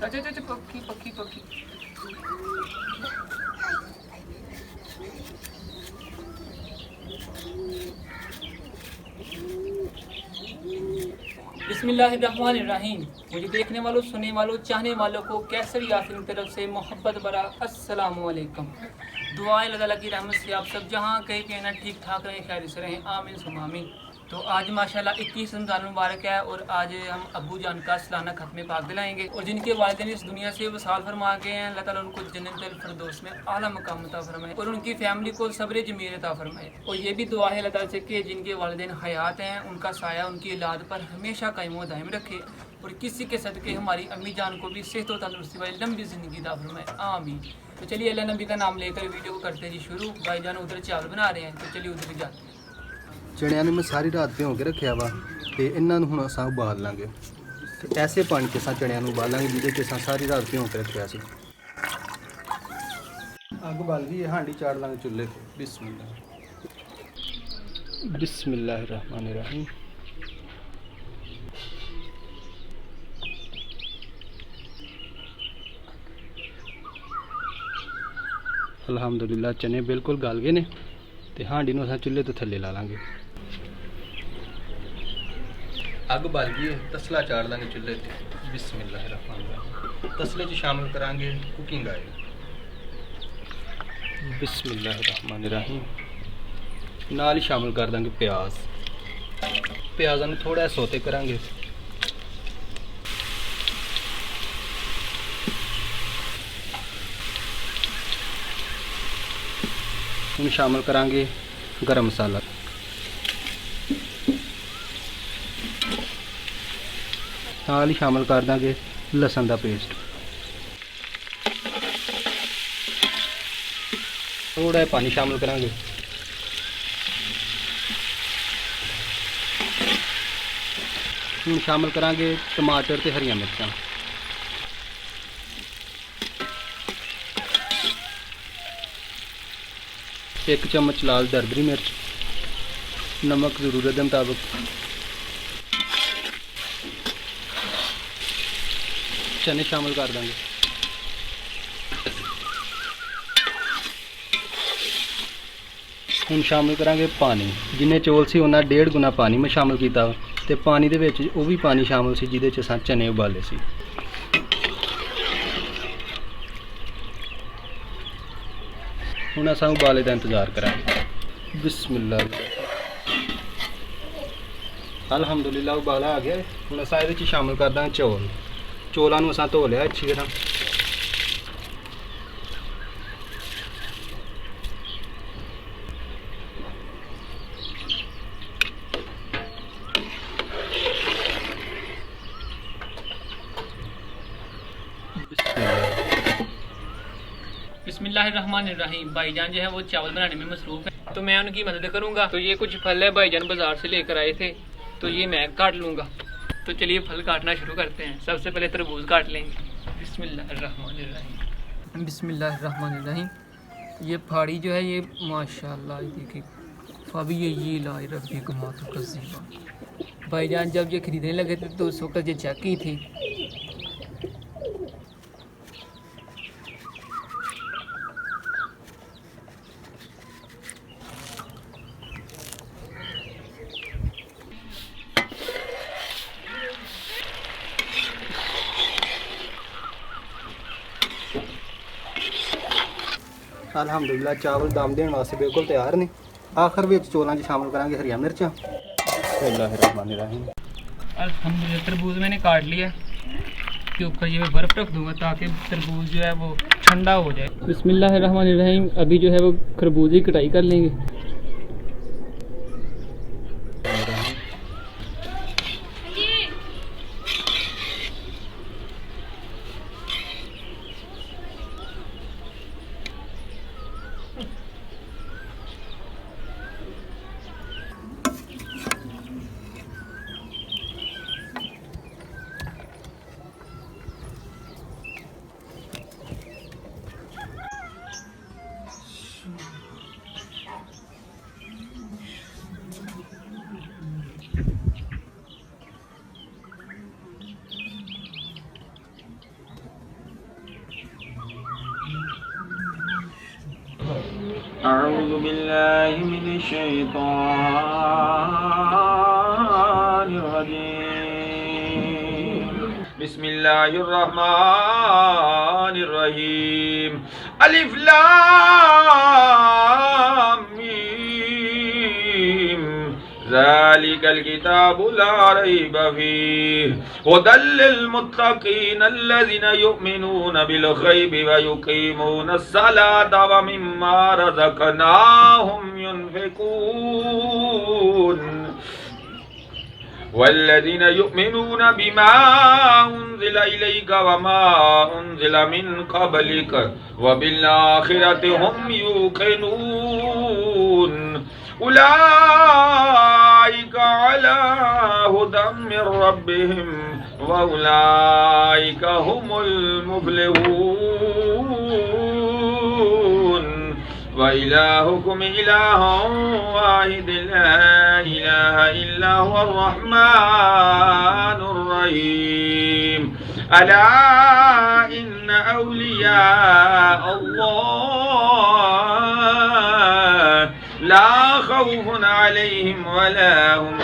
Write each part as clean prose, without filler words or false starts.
अच्छा पक्की पक्की पक्की। बिस्मिल्लाहिर्रहमानिर्रहीम। मुझे देखने वालों, सुनने वालों, चाहने वालों को कैसर यासिन की तरफ से मोहब्बत भरा अस्सलामु अलैकुम। दुआ अल्लाह ताला की रहमत से आप सब जहाँ कहीं पे ना ठीक ठाक रहें, खैर से रहें, आमीन सुम्मा आमीन। तो आज माशाल्लाह 21 रमज़ान मुबारक है और आज हम अब्बू जान का सालाना खत्म पाक दिलाएंगे और जिनके वालिदैन इस दुनिया से वसाल फरमा गए हैं, अल्लाह ताला उनको जन्नतुल फिरदौस में आला मकाम अता फरमाए और उनकी फैमिली को सब्र जमील अता फरमाए। और ये भी दुआ है अल्लाह ताला से कि जिनके वालिदैन हयात हैं उनका साया उनकी औलाद पर हमेशा कायम व दायम रखे और किसी के सदके हमारी अम्मी जान को भी सेहत व तंदुरुस्ती वाली लंबी ज़िंदगी अता फरमाए, आमीन। तो चलिए अल्लाह नबी का नाम लेकर वीडियो को करते हैं जी शुरू। भाईजान उधर चावल बना रहे हैं, तो चलिए उधर भी जाते हैं। चणिਆਂ ਨੂੰ मैं सारी रात भिगो के रखिया वा ते इन्हां नूं हुण असां उबाल लांगे ते ऐसे पानी 'ਚ असां चणिਆਂ ਨੂੰ उबालांगे जिहदे 'ਚ असां सारी रात भिगो के रखिया सी। अग बाल गई है, हांडी चाड़ लांगे चुल्हे ते। बिस्मिल्लाहिर्रहमानिर्रहीम। अल्हम्दुलिल्लाह चने बिल्कुल गल गए ने ते हांडी नूं असां चुल्हे तो थल्ले ला लांगे। अग बल गई है, तसला चाड़ लांगे चुल्हे ते। बिस्मिल्लाहिर्रहमानिर्रहीम। तसले 'ਚ शामिल करांगे कुकिंग ऑयल। बिस्मिल्लाहिर्रहमानिर्रहीम। नाल ही शामिल कर देंगे प्याज। प्याज़ां नूं थोड़ा सोते करांगे। हुण शामिल करांगे गरम मसाला। नाल ही शामिल कर देंगे लसन का पेस्ट। थोड़ा पानी शामिल करांगे। हुण शामिल करांगे टमाटर ते हरियां मिर्चां। एक चम्मच लाल दरदरी मिर्च। नमक ज़रूरत के मुताबिक। चने शामिल कर देंगे। हम शामिल करांगे पानी। जिन्ने चौल सी उन्ना 1.5 गुना पानी मैं शामिल किया ते पानी दे विच वो भी पानी शामिल सी जिहदे च असां चने उबाले सी। हुण असां उबाले दा इंतज़ार करांगे। बिस्मिल्लाह। अल्हम्दुलिल्लाह उबाला आ गया। हुण असां इहदे च शामिल कर दांगे चौल। चौलों नूं असां धो लिया अच्छी तरह। बिस्मिल्लाहिर्रहमानिर्रहीम। भाईजान जो है वो चावल बनाने में मसरूफ़ है, तो मैं उनकी मदद करूंगा। तो ये कुछ फल है भाईजान बाजार से लेकर आए थे, तो ये मैं काट लूँगा। तो चलिए फल काटना शुरू करते हैं। सबसे पहले तरबूज काट लेंगे। बिस्मिल्लाहिर्रहमानिर्रहीम। बिस्मिल्लाहिर्रहमानिर्रहीम। ये फाड़ी जो है ये माशाल्लाह देखिए अभी ये लाई रबी कमातु कज़ीबा। भाईजान जब ये खरीदने लगे थे तो उस वक्त ये चेक की थी। अल्हम्दुलिल्लाह चावल दम देने वास्ते बिल्कुल तैयार ने। आखिर में चौलों 'ਚ शामिल करांगे हरियां मिर्चां। बिस्मिल्लाहिर्रहमानिर्रहीम। अल्हम्दुलिल्लाह तरबूज मैंने काट लिया। के ऊपर ये मैं बर्फ़ रख दूंगा ताकि तरबूज जो है वो ठंडा हो जाए। बिस्मिल्लाहिर्रहमानिर्रहीम। अभी जो है वो खरबूज की कटाई कर लेंगे। أعوذ بالله من الشيطان الرجيم بسم الله الرحمن الرحيم ألف لام ميم ذلك الكتاب لا ريب فيه هدى للمتقين الذين يؤمنون بالغيب ويقيمون الصلاة ومما رزقناهم ينفقون والذين يؤمنون بما أنزل إليك وما أنزل من قبلك وبالآخرة هم يوقنون أولئك على هدى من ربهم وأولئك هم المفلحون وإلهكم إله واحد لا إله إلا هو الرحمن الرحيم ألا إن أولياء الله لا خوف عليهم ولا هم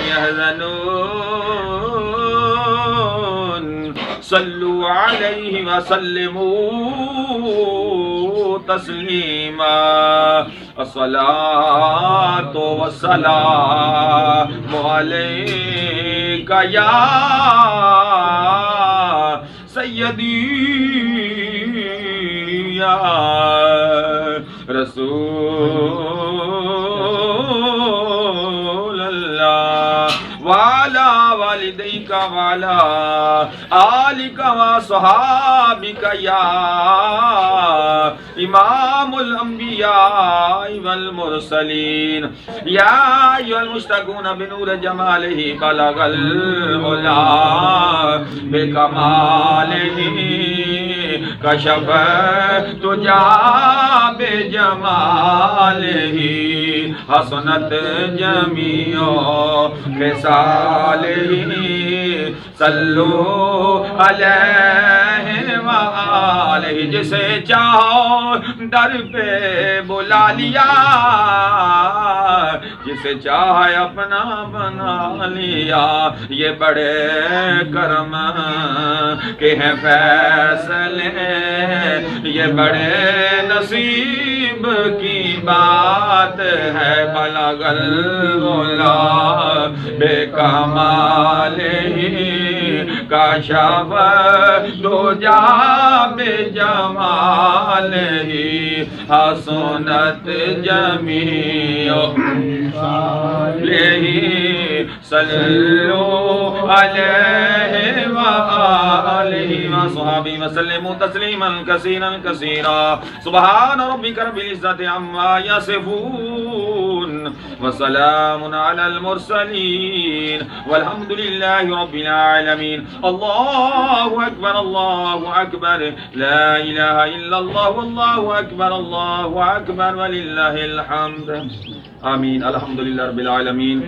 يحزنون صلوا عليه وسلموا تسليما الصلاة والسلام عليك يا سيدي يا رسول الله وعلى والديك وعلى آلك وصحابك يا إمام الأنبياء والمرسلين يا أيها المشتاقون بنور جماله بلغ العلا بكماله كشف تجا بجماله حسنت جميع خصاله صلوا علیہ وآلہ جسے چاہو در پہ بلا لیا جسے چاہے اپنا بنا لیا یہ بڑے کرم کے ہیں فیصلے یہ بڑے نصیب کی بات ہے بلغ العلا بے کمال کاشف دجا بے جمال حسنت جمیع صلوا علیہ وآلہ وصحبہ وسلم تسلیما کثیرا کثیرا سبحان ربک رب العزت عما یصفون وسلام علی المرسلین والحمد للہ رب العالمین اللہ اکبر لا الہ الا اللہ واللہ اکبر وللہ الحمد آمین الحمد للہ رب العالمین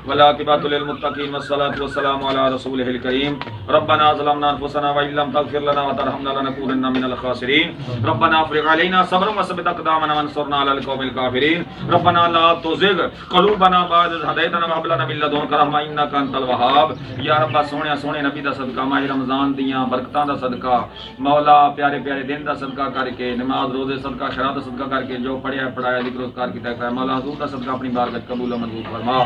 والعاقبۃ للمتقین والصلاة والسلام علی رسولہ الکریم ربنا ظلمنا انفسنا وان لم تغفر لنا وترحمنا لنكونن من الخاسرین ربنا افرغ علينا صبرا وثبت اقدامنا وانصرنا على القوم الكافرین ربنا لا تزغ قلوبنا بعد إذ هديتنا وهب لنا من لدنك رحمة إنك أنت الوهاب یا رب سونے نبی دا صدقہ ماہ رمضان دیاں برکتاں دا صدقہ مولا پیارے پیارے دن دا صدقہ کر کے نماز روزے صدقہ خیرات دا صدقہ کر کے جو پڑھیا پڑھایا ذکر اذکار کیتا ہے مولا حضور دا صدقہ اپنی بارگاہ قبول و منظور فرما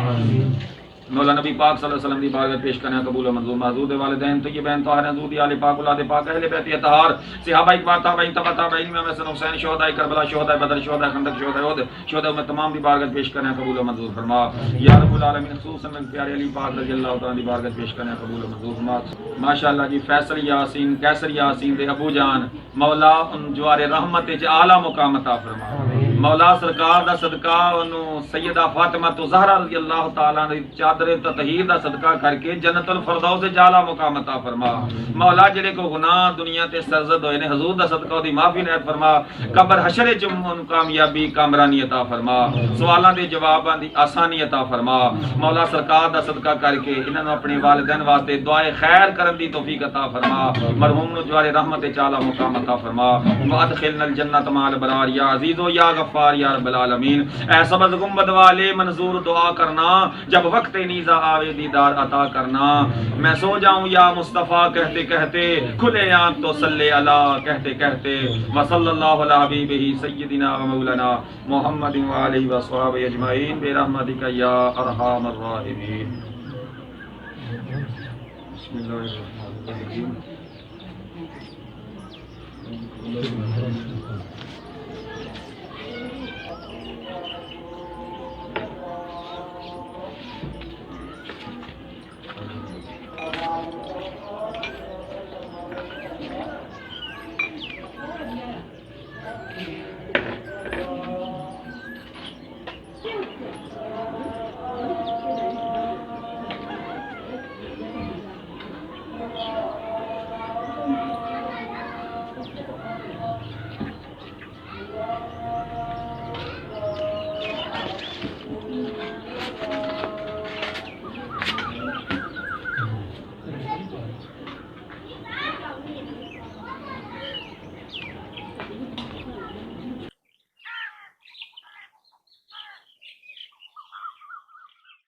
مولا نبی پاک صلی اللہ علیہ وسلم دی بارگاہ پیش کرنا قبول و منظور محضور دے والدین طیبین طاہرین حضور دی آل پاک اولاد پاک اہل بیت اطہار صحابہ اکبار تابعین تبع تابعین امام حسن حسین شہداء کربلا شہداء بدر شہداء خندق شہداء احد شہداء میں تمام دی بارگاہ پیش کرنا قبول و منظور فرما یا رب العالمین خصوصا من پیارے علی پاک رضی اللہ تعالی دی بارگاہ پیش کرنا قبول و منظور فرما ماشاءاللہ جی فیصل یاسین کیسر یاسین دے ابو جان مولا ان جوار رحمت وچ اعلی مقام عطا فرما مولا سرکار دا صدقہ انہوں سیدہ فاطمہ تو زہرا رضی اللہ تعالیٰ نے چادر تطہیر دا صدقہ کر کے جنت الفردوس جالا مقام عطا فرما مولا جڑے کو گناہ دنیا تے سرزد ہوئے نے حضور دا صدقہ دی معافی نعت فرما قبر حشر وچ کامیابی کامرانی عطا فرما سوالاں دے جواباں دی آسانی عطا فرما مولا سرکار دا صدقہ کر کے انہاں نوں اپنے والدین واسطے دعائے خیر کرن دی توفیق عطا فرما مرحوم نوں جوار رحمت جالا مقام عطا فرما وادخلنا الجنت مع الابرار یا عزیز و یا غفور गफ्फार या रब्बल आलमीन। ऐ सबज़ गुंबद वाले मंजूर दुआ करना, जब वक्त नीज़ा आवे दीदार अता करना। मैं सो जाऊं या मुस्तफ़ा कहते कहते, खुले आँख तो सल्ले अला कहते कहते। व सल्लल्लाहु अला हबीबिही सय्यदिना व मौलाना मुहम्मदिन व आलिहि व अस्हाबिहि अजमईन बिरहमतिका या अरहमर राहिमीन। बिस्मिल्लाहिर्रहमानिर्रहीम।